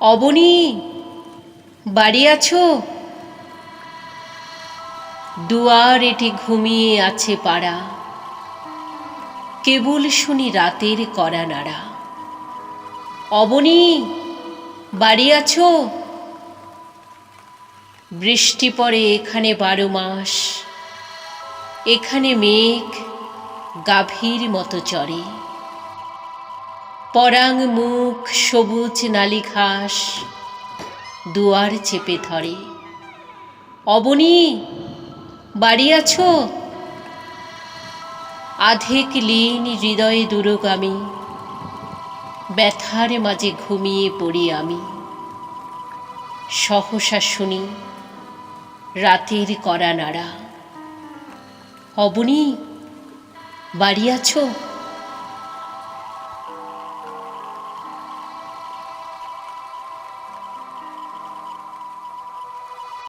অবনী, বাড়ি আছো? দুয়ার এটি ঘুমিয়ে আছে পাড়া, কেবল শুনি রাতের কড়া নাড়া। অবনী, বাড়ি আছো? বৃষ্টি পড়ে এখানে 12 মাস, এখানে মেঘ গাভীর মতো চড়ে। পরাং মুখ সবুজ নালি ঘাস দুয়ার চেপে ধরে। অবনী, বাড়ি আছো? আধেক লীন হৃদয়ে দূরগামী, ব্যথার মাঝে ঘুমিয়ে পড়ি আমি। সহসা শুনি রাতের কড়া নাড়া। অবনী, বাড়ি আছো?